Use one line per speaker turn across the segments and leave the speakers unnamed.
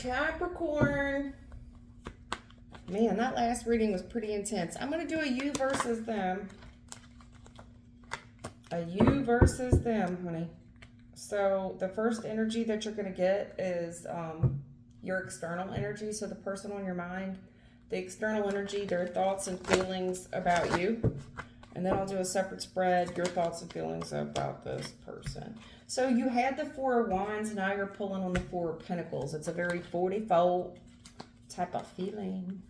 Capricorn. Man, that last reading was pretty intense. I'm going to do a you versus them. A you versus them, honey. So the first energy that you're going to get is your external energy. So the person on your mind, the external energy, their thoughts and feelings about you. And then I'll do a separate spread, your thoughts and feelings about this person. So you had the Four of Wands, now you're pulling on the Four of Pentacles. It's a very 40-fold type of feeling.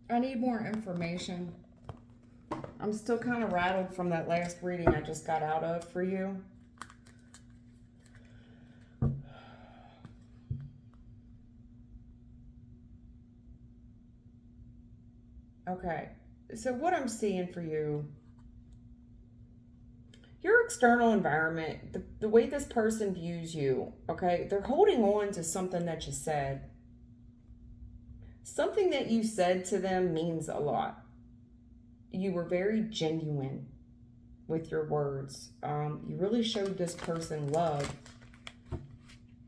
I need more information. I'm still kind of rattled from that last reading I just got out of for you. Okay, so what I'm seeing for you, your external environment, the way this person views you, okay, they're holding on to something that you said. Something that you said to them means a lot. You were very genuine with your words. You really showed this person love.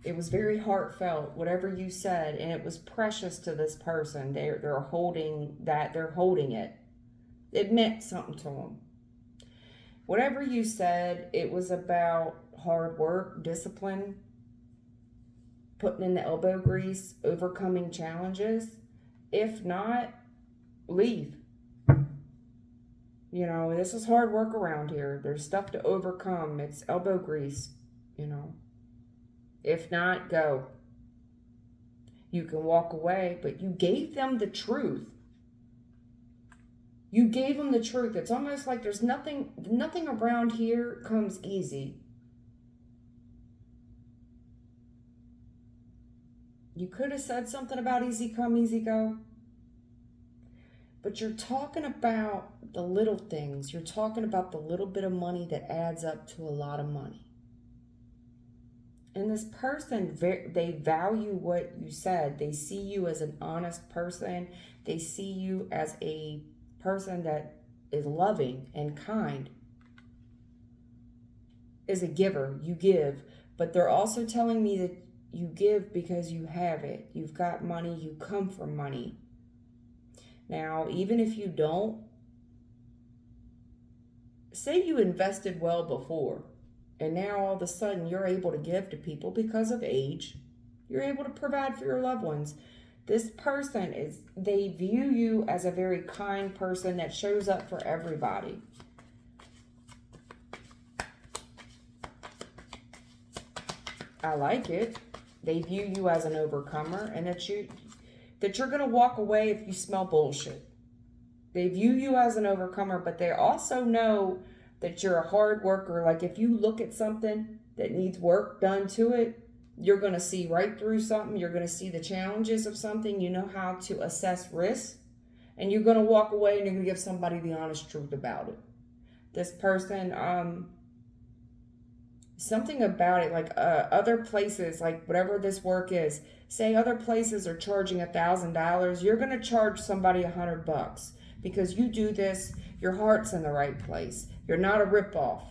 It was very heartfelt, whatever you said, and it was precious to this person. They're holding that, they're holding it. It meant something to them. Whatever you said, it was about hard work, discipline, putting in the elbow grease, overcoming challenges. If not, leave. You know, this is hard work around here. There's stuff to overcome. It's elbow grease, you know. If not, go. You can walk away, but you gave them the truth. You gave them the truth. It's almost like there's nothing around here comes easy. You could have said something about easy come, easy go. But you're talking about the little things. You're talking about the little bit of money that adds up to a lot of money. And this person, they value what you said. They see you as an honest person. They see you as a person that is loving and kind. Is a giver. You give. But they're also telling me that you give because you have it. You've got money. You come from money. Now, even if you don't, say you invested well before, and now all of a sudden you're able to give to people because of age. You're able to provide for your loved ones. This person they view you as a very kind person that shows up for everybody. I like it. They view you as an overcomer, and that you're going to walk away if you smell bullshit. They view you as an overcomer, but they also know that you're a hard worker. Like if you look at something that needs work done to it, you're going to see right through something. You're going to see the challenges of something. You know how to assess risk, and you're going to walk away and you're going to give somebody the honest truth about it. This person, something about it, like other places, like whatever this work is, say other places are charging $1,000, you're going to charge somebody $100 because you do this, your heart's in the right place. You're not a ripoff.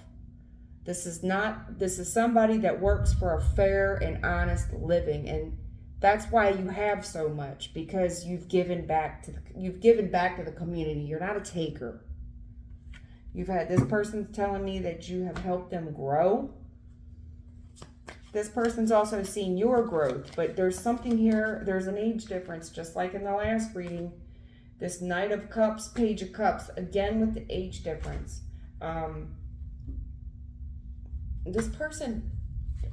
This is somebody that works for a fair and honest living, and that's why you have so much, because you've given back to the community. You're not a taker. You've had this person telling me that you have helped them grow. This person's also seen your growth, but there's something here. There's an age difference, just like in the last reading. This Knight of Cups, Page of Cups, again with the age difference. this person,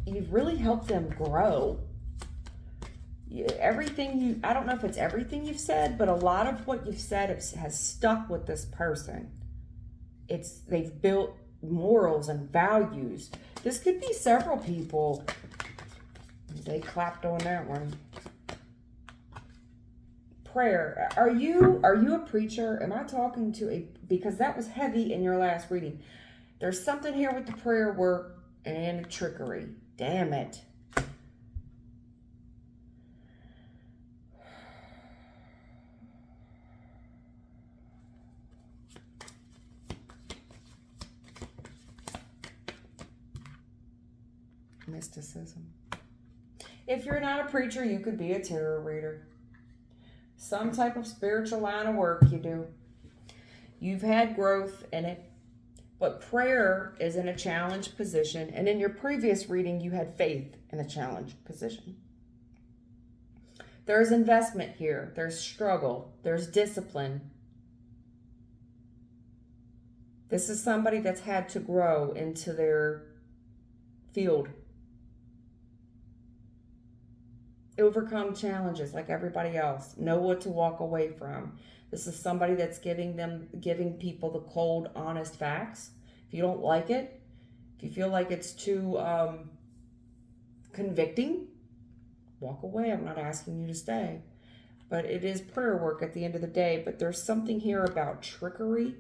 you've really helped them grow. I don't know if it's everything you've said, but a lot of what you've said has stuck with this person. They've built morals and values. This could be several people. They clapped on that one. Prayer. Are you a preacher? Am I talking to because that was heavy in your last reading. There's something here with the prayer work and trickery. Damn it. Mysticism. If you're not a preacher, you could be a tarot reader. Some type of spiritual line of work you do. You've had growth in it, but prayer is in a challenge position. And in your previous reading, you had faith in a challenge position. There's investment here. There's struggle. There's discipline. This is somebody that's had to grow into their field. Overcome challenges like everybody else. Know what to walk away from. This is somebody that's giving people the cold, honest facts. If you don't like it, if you feel like it's too convicting, walk away. I'm not asking you to stay. But it is prayer work at the end of the day. But there's something here about trickery.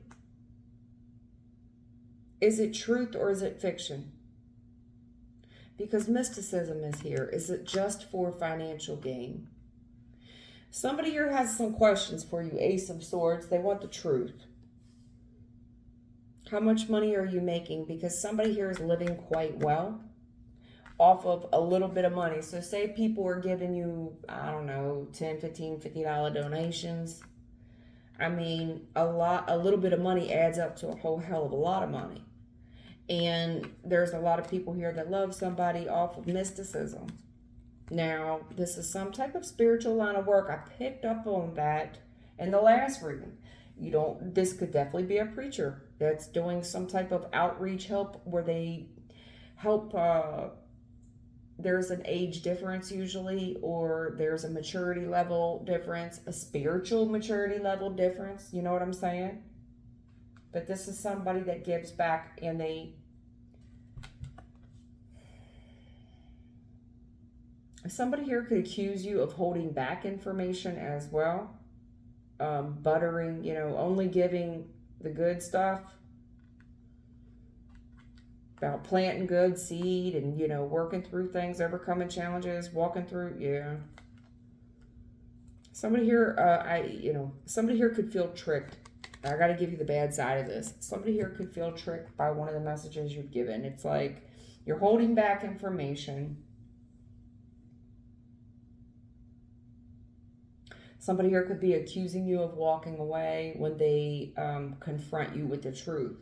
Is it truth or is it fiction? Because mysticism is here. Is it just for financial gain? Somebody here has some questions for you. Ace of Swords. They want the truth. How much money are you making? Because somebody here is living quite well off of a little bit of money. So say people are giving you, I don't know, $10, $15, $50 donations. I mean, a little bit of money adds up to a whole hell of a lot of money. And there's a lot of people here that love somebody off of mysticism. Now, this is some type of spiritual line of work. I picked up on that in the last reading. This could definitely be a preacher that's doing some type of outreach help where they help. There's an age difference usually, or there's a maturity level difference, a spiritual maturity level difference. You know what I'm saying? But this is somebody that gives back, and somebody here could accuse you of holding back information as well. Buttering, only giving the good stuff. About planting good seed and, working through things, overcoming challenges, walking through, yeah. Somebody here, somebody here could feel tricked. I got to give you the bad side of this. Somebody here could feel tricked by one of the messages you've given. It's like you're holding back information. Somebody here could be accusing you of walking away when they confront you with the truth.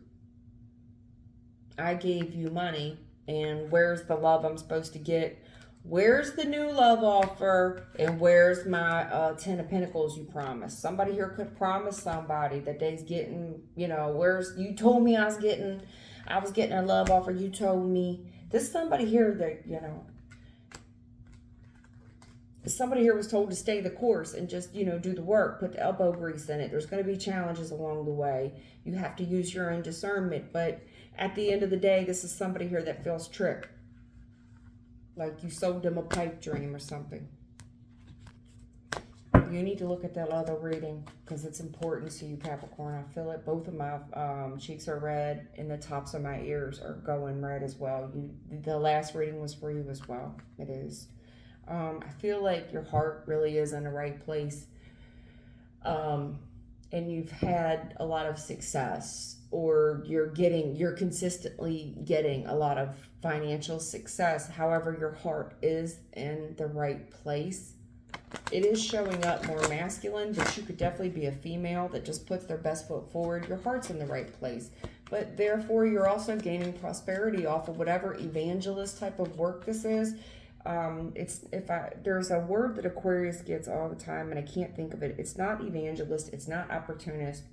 I gave you money, and where's the love I'm supposed to get? Where's the new love offer? And where's my 10 of Pentacles you promised? Somebody here could promise somebody that they's getting, you told me I was getting a love offer. You told me. This somebody here that, somebody here was told to stay the course and just, do the work, put the elbow grease in it. There's going to be challenges along the way. You have to use your own discernment. But at the end of the day, this is somebody here that feels tricked. Like you sold them a pipe dream or something. You need to look at that other reading because it's important to you, Capricorn. I feel it. Both of my cheeks are red and the tops of my ears are going red as well. The last reading was for you as well. It is. I feel like your heart really is in the right place. And you've had a lot of success, or you're consistently getting a lot of financial success. However, your heart is in the right place. It is showing up more masculine, but you could definitely be a female that just puts their best foot forward. Your heart's in the right place. But therefore, you're also gaining prosperity off of whatever evangelist type of work this is. There's a word that Aquarius gets all the time, and I can't think of it. It's not evangelist. It's not opportunist.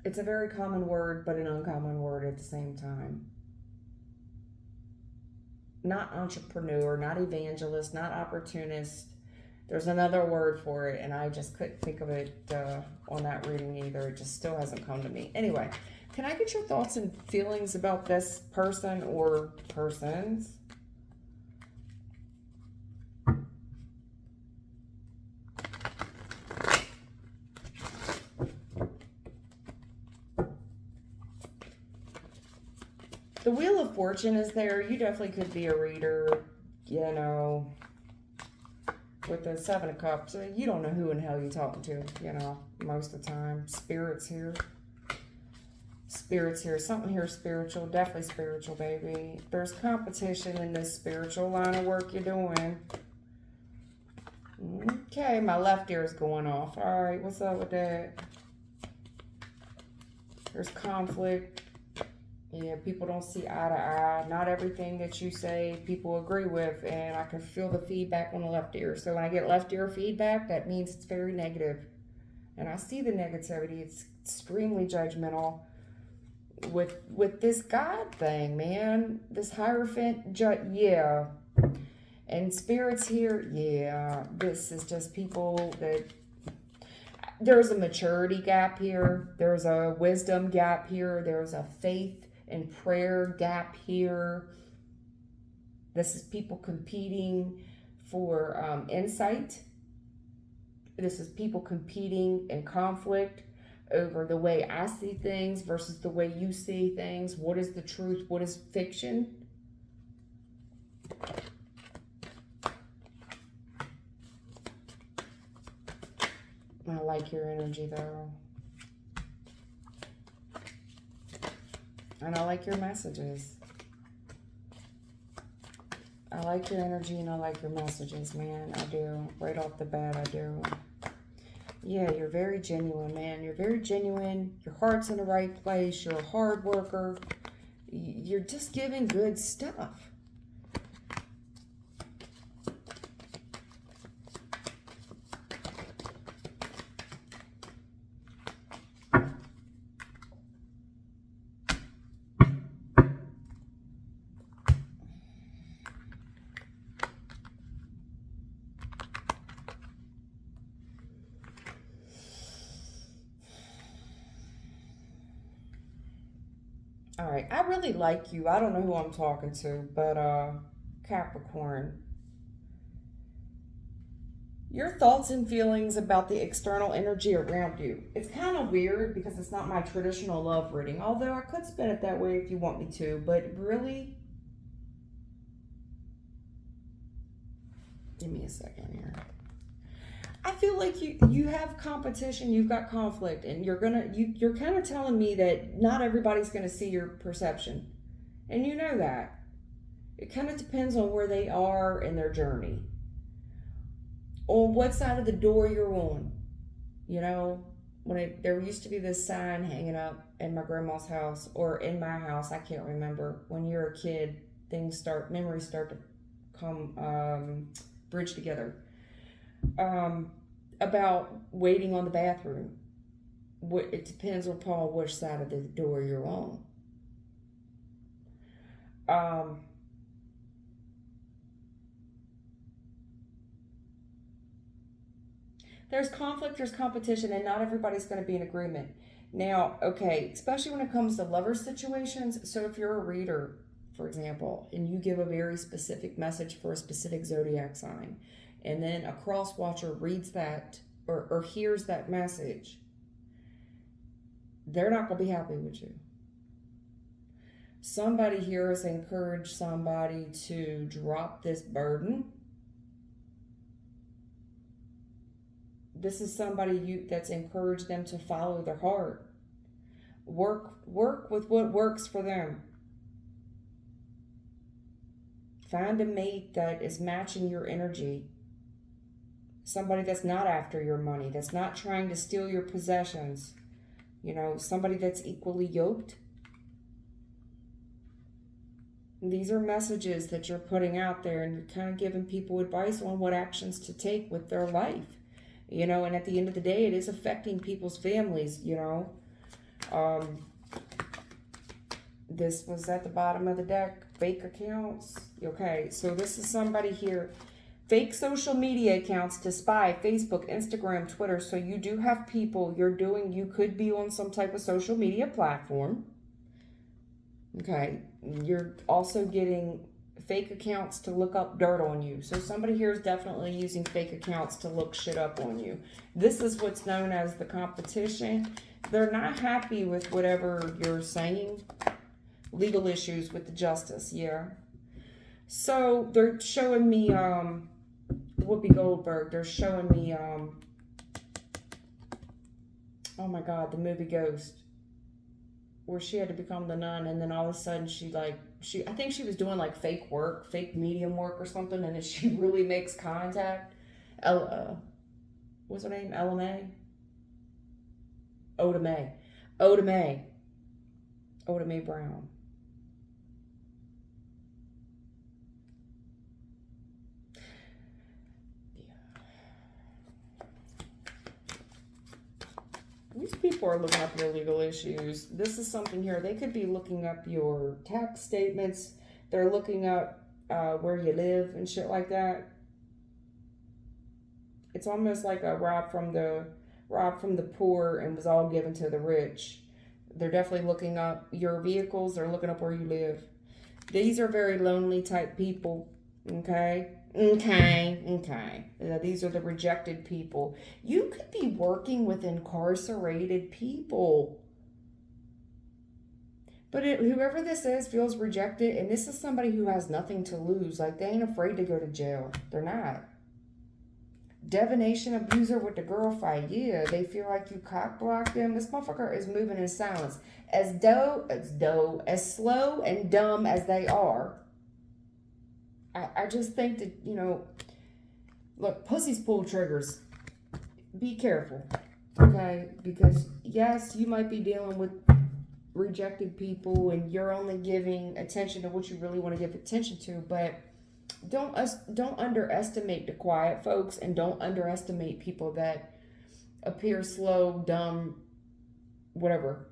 It's a very common word, but an uncommon word at the same time. Not entrepreneur, not evangelist, not opportunist. There's another word for it, and I just couldn't think of it on that reading either. It just still hasn't come to me. Anyway, can I get your thoughts and feelings about this person or persons? The Wheel of Fortune is there. You definitely could be a reader, you know, with the Seven of Cups. You don't know who in hell you're talking to, you know, most of the time. Spirits here. Spirits here. Something here spiritual. Definitely spiritual, baby. There's competition in this spiritual line of work you're doing. Okay, my left ear is going off. All right, what's up with that? There's conflict. Yeah, people don't see eye to eye. Not everything that you say people agree with, and I can feel the feedback on the left ear. So when I get left ear feedback, that means it's very negative. And I see the negativity. It's extremely judgmental with this God thing, man. This Hierophant, yeah. And spirits here, yeah. This is just people that... There's a maturity gap here. There's a wisdom gap here. There's a faith and prayer gap here. This is people competing for insight. This is people competing in conflict over the way I see things versus the way you see things. What is the truth? What is fiction? I like your energy though. And I like your messages. I like your energy and I like your messages, man. I do. Right off the bat, I do. Yeah, you're very genuine, man. You're very genuine. Your heart's in the right place. You're a hard worker. You're just giving good stuff. All right, I really like you. I don't know who I'm talking to, but Capricorn. Your thoughts and feelings about the external energy around you. It's kind of weird because it's not my traditional love reading, although I could spin it that way if you want me to, but really, give me a second here. I feel like you have competition, you've got conflict, and you're kind of telling me that not everybody's gonna see your perception, and you know that. It kind of depends on where they are in their journey, on what side of the door you're on. You know, there used to be this sign hanging up in my grandma's house or in my house. I can't remember. When you're a kid, memories start to come bridge together. About waiting on the bathroom. It depends upon which side of the door you're on. There's conflict, there's competition, and not everybody's going to be in agreement. Now, okay, especially when it comes to lover situations. So if you're a reader, for example, and you give a very specific message for a specific zodiac sign, and then a cross watcher reads that or hears that message, they're not going to be happy with you. Somebody here has encouraged somebody to drop this burden. This is somebody that's encouraged them to follow their heart. Work with what works for them. Find a mate that is matching your energy. Somebody that's not after your money, that's not trying to steal your possessions. You know, somebody that's equally yoked. And these are messages that you're putting out there, and you're kind of giving people advice on what actions to take with their life. You know, and at the end of the day, it is affecting people's families, you know. This was at the bottom of the deck. Fake accounts. Okay, so this is somebody here. Fake social media accounts to spy. Facebook, Instagram, Twitter. So you do have people you could be on some type of social media platform. Okay, you're also getting fake accounts to look up dirt on you. So somebody here is definitely using fake accounts to look shit up on you. This is what's known as the competition. They're not happy with whatever you're saying. Legal issues with the justice, yeah. So they're showing me Whoopi Goldberg. They're showing me oh my god, the movie Ghost, where she had to become the nun, and then all of a sudden I think she was doing like fake work, fake medium work or something, and then she really makes contact. What's her name? Ella May? Oda Mae. Oda Mae Brown. These people are looking up your legal issues. This is something here. They could be looking up your tax statements. They're looking up where you live and shit like that. It's almost like a rob from the poor and was all given to the rich. They're definitely looking up your vehicles. They're looking up where you live. These are very lonely type people. Okay. These are the rejected people. You could be working with incarcerated people. But whoever this is feels rejected, and this is somebody who has nothing to lose. Like, they ain't afraid to go to jail. They're not. Divination abuser with the girl fight. Yeah, they feel like you cock blocked them. This motherfucker is moving in silence. As slow and dumb as they are, I just think that, look, pussies pull triggers. Be careful, okay? Because, yes, you might be dealing with rejected people and you're only giving attention to what you really want to give attention to, but don't underestimate the quiet folks, and don't underestimate people that appear slow, dumb, whatever.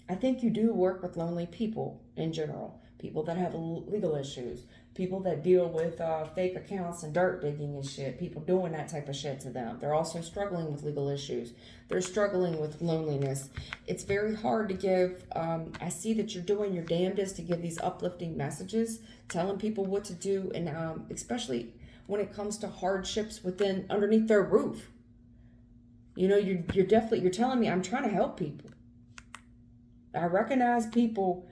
I think you do work with lonely people in general. People that have legal issues. People that deal with fake accounts and dirt digging and shit. People doing that type of shit to them. They're also struggling with legal issues. They're struggling with loneliness. It's very hard to give. I see that you're doing your damnedest to give these uplifting messages, telling people what to do, and especially when it comes to hardships underneath their roof. You're telling me I'm trying to help people. I recognize people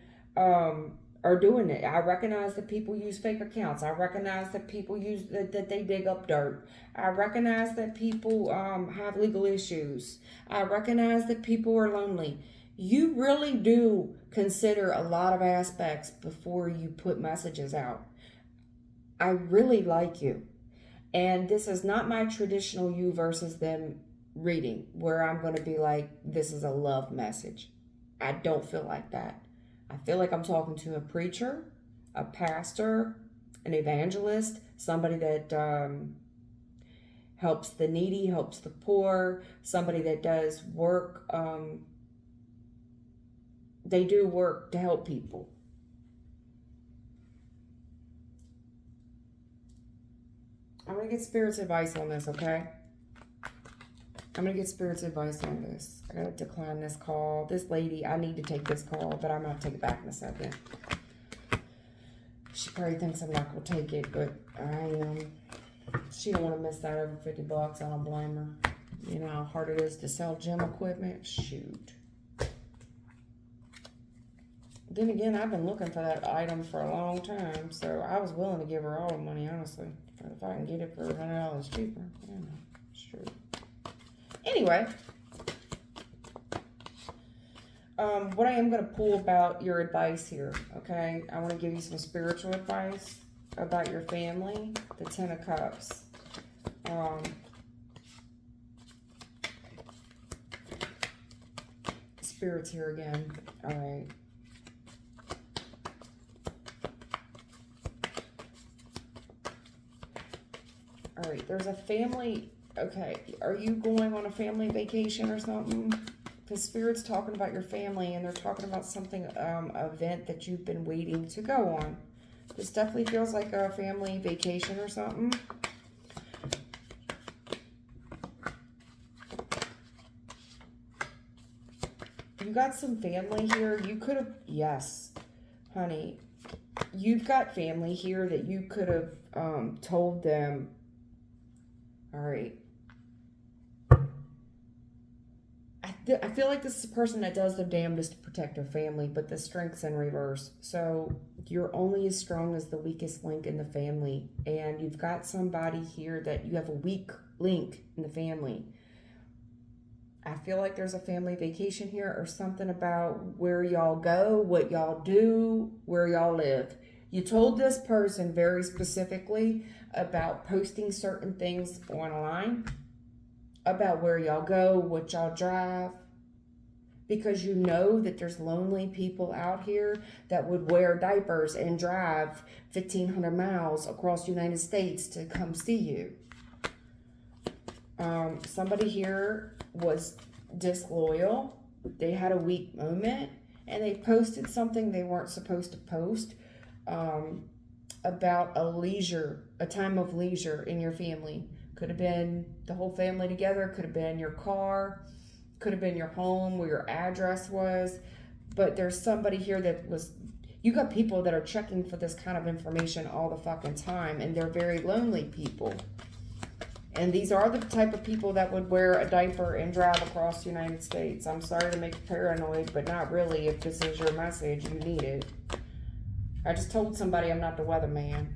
are doing it. I recognize that people use fake accounts. I recognize that people use that they dig up dirt. I recognize that people have legal issues. I recognize that people are lonely. You really do consider a lot of aspects before you put messages out. I really like you. And this is not my traditional you versus them reading where I'm going to be like, this is a love message. I don't feel like that. I feel like I'm talking to a preacher, a pastor, an evangelist, somebody that helps the needy, helps the poor, somebody that does work. They do work to help people. I'm going to get Spirit's advice on this, okay? I'm going to get Spirit's advice on this. I got to decline this call. This lady, I need to take this call, but I'm going to take it back in a second. She probably thinks I'm not going to take it, but I am. She don't want to miss that over $50. I don't blame her. You know how hard it is to sell gym equipment? Shoot. Then again, I've been looking for that item for a long time, so I was willing to give her all the money, honestly. If I can get it for $100 cheaper, it's true. Anyway, what I am going to pull about your advice here, okay? I want to give you some spiritual advice about your family, the Ten of Cups. Spirit's here again. All right. All right, there's a family. Okay, are you going on a family vacation or something? Because Spirit's talking about your family, and they're talking about something, event that you've been waiting to go on. This definitely feels like a family vacation or something. You got some family here. You could have, yes, honey. You've got family here that you could have told them, all right. I feel like this is a person that does their damnedest to protect their family, but the strength's in reverse. So you're only as strong as the weakest link in the family. And you've got somebody here that you have a weak link in the family. I feel like there's a family vacation here or something about where y'all go, what y'all do, where y'all live. You told this person very specifically about posting certain things online, about where y'all go, what y'all drive, because you know that there's lonely people out here that would wear diapers and drive 1,500 miles across the United States to come see you. Somebody here was disloyal. They had a weak moment and they posted something they weren't supposed to post about a time of leisure in your family. Could have been the whole family together, could have been your car, could have been your home, where your address was. But there's somebody here that was, you got people that are checking for this kind of information all the fucking time, and they're very lonely people. And these are the type of people that would wear a diaper and drive across the United States. I'm sorry to make you paranoid, but not really. If this is your message, you need it. I just told somebody I'm not the weatherman.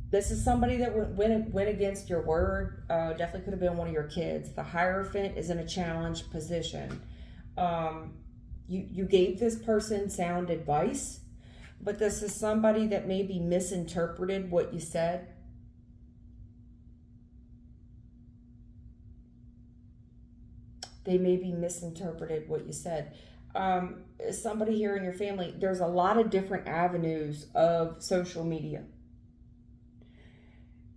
This is somebody that went against your word. Definitely could have been one of your kids. The Hierophant is in a challenged position. You gave this person sound advice, but this is somebody that maybe misinterpreted what you said. They maybe misinterpreted what you said. Somebody here in your family, there's a lot of different avenues of social media.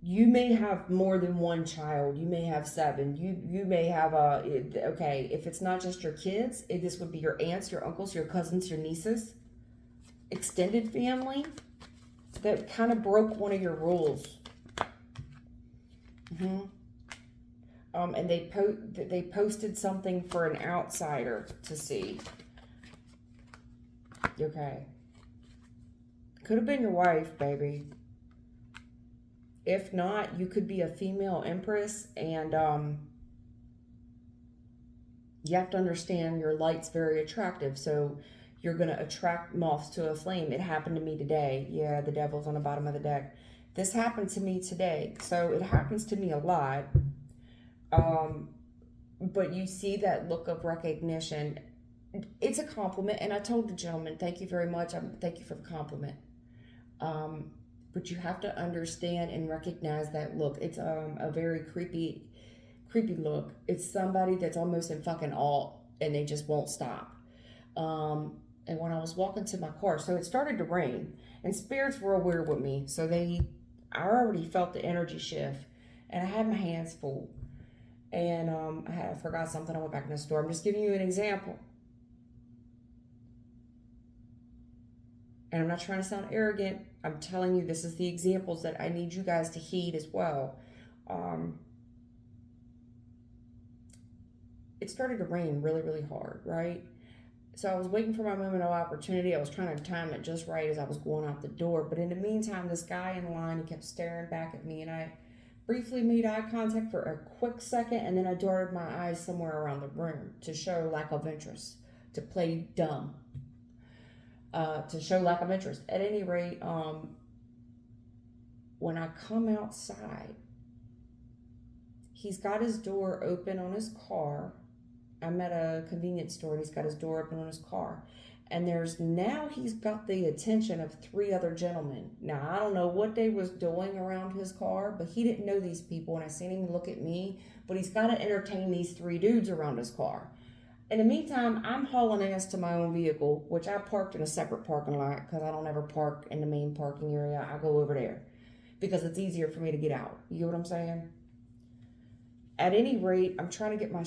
You may have more than one child. You may have 7. You may have okay, if it's not just your kids, this would be your aunts, your uncles, your cousins, your nieces, extended family that kind of broke one of your rules. And they posted something for an outsider to see. Okay. Could have been your wife, baby. If not, you could be a female empress, and you have to understand your light's very attractive, so you're going to attract moths to a flame. It happened to me today. Yeah, the devil's on the bottom of the deck. This happened to me today, so it happens to me a lot. But you see that look of recognition. It's a compliment, and I told the gentleman, thank you very much. Thank you for the compliment. But you have to understand and recognize that look. It's a very creepy look. It's somebody that's almost in fucking awe, and they just won't stop. And when I was walking to my car, so it started to rain, and spirits were weird with me. So I already felt the energy shift, and I had my hands full. And I forgot something. I went back in the store. I'm just giving you an example. And I'm not trying to sound arrogant. I'm telling you, this is the examples that I need you guys to heed as well. It started to rain really, really hard, right? So I was waiting for my moment of opportunity. I was trying to time it just right as I was going out the door. But in the meantime, this guy in line, he kept staring back at me, and I briefly made eye contact for a quick second, and then I darted my eyes somewhere around the room to show lack of interest, to play dumb. To show lack of interest. At any rate, when I come outside, he's got his door open on his car. I'm at a convenience store, and he's got his door open on his car. And he's got the attention of 3 other gentlemen. Now, I don't know what they was doing around his car, but he didn't know these people, and I seen him look at me, but he's got to entertain these 3 dudes around his car. In the meantime, I'm hauling ass to my own vehicle, which I parked in a separate parking lot because I don't ever park in the main parking area. I go over there because it's easier for me to get out. You get what I'm saying? At any rate, I'm trying to get my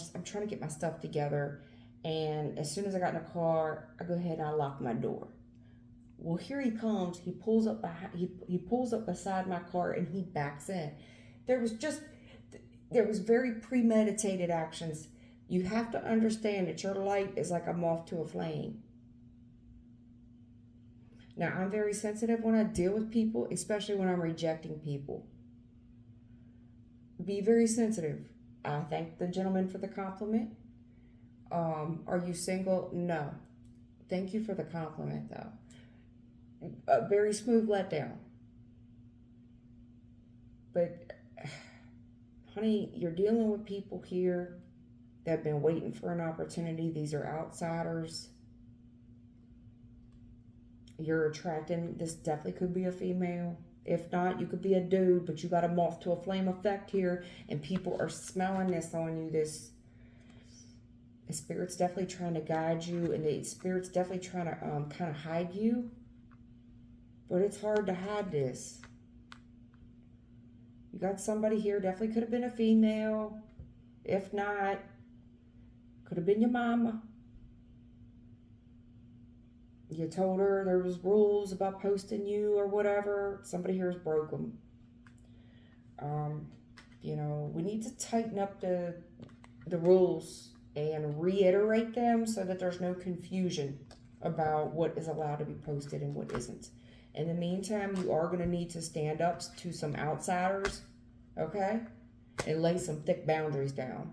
stuff together, and as soon as I got in the car, I go ahead and I lock my door. Well, here he comes. He pulls up he pulls up beside my car and he backs in. There was just there was very premeditated actions. You have to understand that your light is like a moth to a flame. Now, I'm very sensitive when I deal with people, especially when I'm rejecting people. Be very sensitive. I thank the gentleman for the compliment. Are you single? No. Thank you for the compliment, though. A very smooth letdown. But, honey, you're dealing with people here that have been waiting for an opportunity. These are outsiders. You're attracting, this definitely could be a female. If not, you could be a dude, but you got a moth to a flame effect here, and people are smelling this on you. The spirit's definitely trying to guide you, and the spirit's definitely trying to kind of hide you. But it's hard to hide this. You got somebody here, definitely could have been a female. If not, could have been your mama. You told her there was rules about posting you or whatever. Somebody here has broke them. We need to tighten up the rules and reiterate them so that there's no confusion about what is allowed to be posted and what isn't. In the meantime, you are going to need to stand up to some outsiders, okay? And lay some thick boundaries down.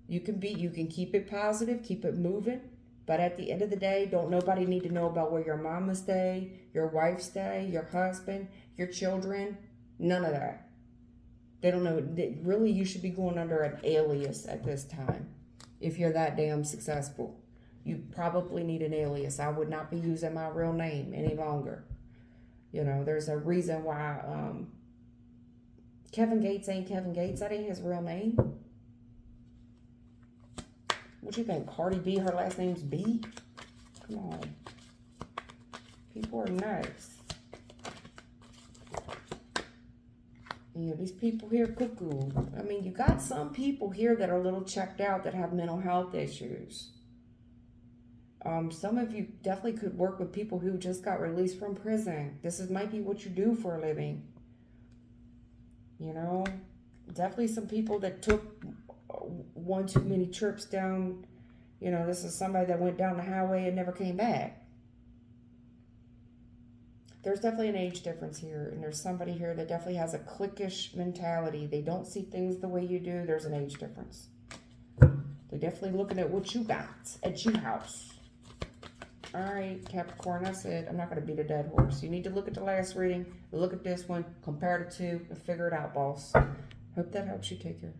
You can keep it positive, keep it moving. But at the end of the day, don't nobody need to know about where your mama stay, your wife stay, your husband, your children. None of that. They don't know. Really, you should be going under an alias at this time. If you're that damn successful, you probably need an alias. I would not be using my real name any longer. There's a reason why Kevin Gates ain't Kevin Gates. That ain't his real name. What you think, Cardi B, her last name's B? Come on. People are nuts. These people here cuckoo. I mean, you got some people here that are a little checked out that have mental health issues. Some of you definitely could work with people who just got released from prison. Might be what you do for a living. Definitely some people that took one too many trips down. This is somebody that went down the highway and never came back. There's definitely an age difference here, and there's somebody here that definitely has a cliquish mentality. They don't see things the way you do. There's an age difference. They're definitely looking at what you got at your house. All right, Capricorn, that's it. I'm not going to beat a dead horse. You need to look at the last reading, look at this one, compare the two, and figure it out, boss. Hope that helps you. Take care.